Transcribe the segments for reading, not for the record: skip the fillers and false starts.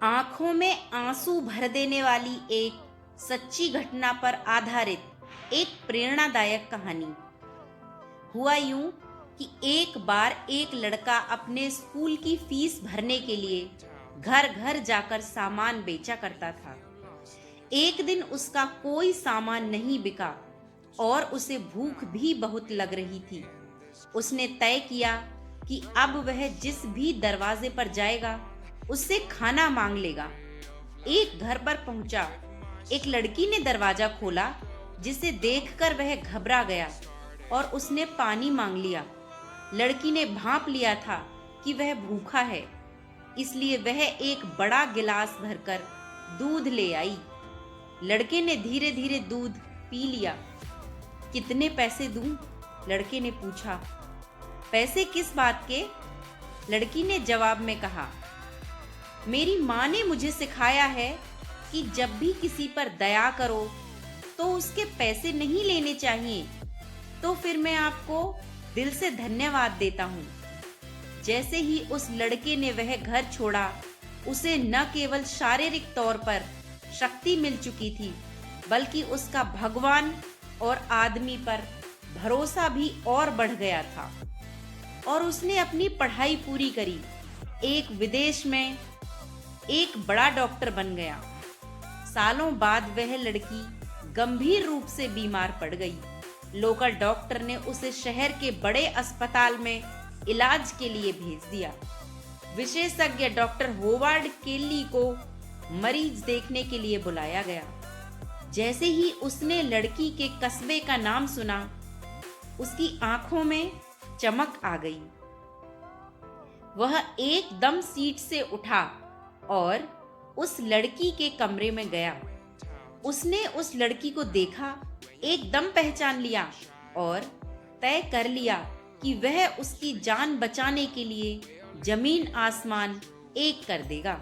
आंखों में आंसू भर देने वाली एक सच्ची घटना पर आधारित एक प्रेरणादायक कहानी। हुआ यूं कि एक बार एक लड़का अपने स्कूल की फीस भरने के लिए घर घर जाकर सामान बेचा करता था। एक दिन उसका कोई सामान नहीं बिका और उसे भूख भी बहुत लग रही थी। उसने तय किया कि अब वह जिस भी दरवाजे पर जाएगा उससे खाना मांग लेगा। एक घर पर पहुंचा। एक लड़की ने दरवाजा खोला, जिसे देखकर वह घबरा गया और उसने पानी मांग लिया। लड़की ने भांप लिया था कि वह भूखा है, इसलिए वह एक बड़ा गिलास भरकर दूध ले आई। लड़के ने धीरे धीरे दूध पी लिया। कितने पैसे दूं? लड़के ने पूछा। पैसे किस बात के? लड़की ने जवाब में कहा, मेरी माँ ने मुझे सिखाया है कि जब भी किसी पर दया करो तो उसके पैसे नहीं लेने चाहिए, तो फिर मैं आपको दिल से धन्यवाद देता हूँ। जैसे ही उस लड़के ने वह घर छोड़ा, उसे न केवल शारीरिक तौर पर शक्ति मिल चुकी थी, बल्कि उसका भगवान और आदमी पर भरोसा भी और बढ़ गया था और उसने अपनी पढ़ाई पूरी करी। एक विदेश में एक बड़ा डॉक्टर बन गया। सालों बाद वह लड़की गंभीर रूप से बीमार पड़ गई। लोकल डॉक्टर ने उसे शहर के बड़े अस्पताल में इलाज के लिए भेज दिया। विशेषज्ञ डॉक्टर होवार्ड केली को मरीज देखने के लिए बुलाया गया। जैसे ही उसने लड़की के कस्बे का नाम सुना, उसकी आंखों में चमक आ गई। वह एकदम सीट से उठा और उस लड़की के कमरे में गया। उसने उस लड़की को देखा, एकदम पहचान लिया और तय कर लिया कि वह उसकी जान बचाने के लिए जमीन आसमान एक कर देगा।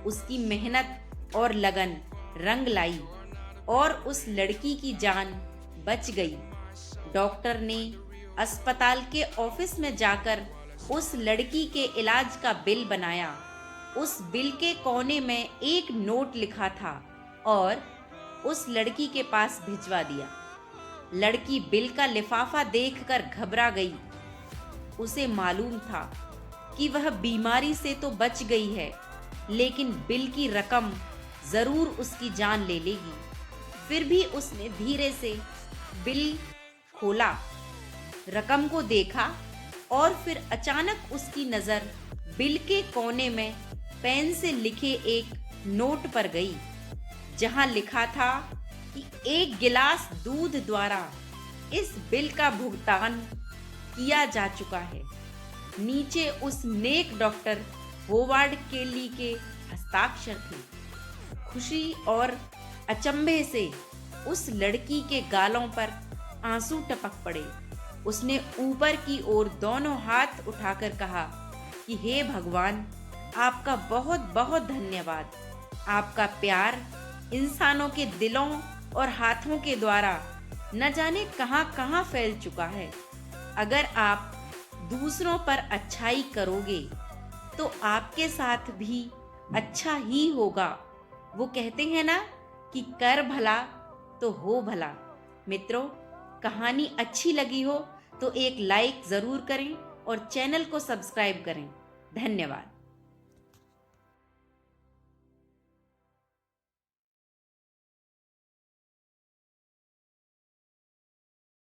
उसकी मेहनत और लगन रंग लाई और उस लड़की की जान बच गई। डॉक्टर ने अस्पताल के ऑफिस में जाकर उस लड़की के इलाज का बिल बनाया। उस बिल के कोने में एक नोट लिखा था और उस लड़की के पास भिजवा दिया। लड़की बिल का लिफाफा देखकर घबरा गई। उसे मालूम था कि वह बीमारी से तो बच गई है, लेकिन बिल की रकम जरूर उसकी जान ले लेगी। फिर भी उसने धीरे से बिल खोला, रकम को देखा और फिर अचानक उसकी नजर बिल के कोने में पेन से लिखे एक नोट पर गई, जहां लिखा था कि 1 गिलास दूध द्वारा इस बिल का भुगतान किया जा चुका है। नीचे उस नेक डॉक्टर होवार्ड केली के हस्ताक्षर थे। खुशी और अचंभे से उस लड़की के गालों पर आंसू टपक पड़े। उसने ऊपर की ओर दोनों हाथ उठाकर कहा कि हे भगवान, आपका बहुत बहुत धन्यवाद। आपका प्यार इंसानों के दिलों और हाथों के द्वारा न जाने कहां कहां फैल चुका है। अगर आप दूसरों पर अच्छाई करोगे तो आपके साथ भी अच्छा ही होगा। वो कहते हैं ना कि कर भला तो हो भला। मित्रों, कहानी अच्छी लगी हो तो एक लाइक जरूर करें और चैनल को सब्सक्राइब करें। धन्यवाद।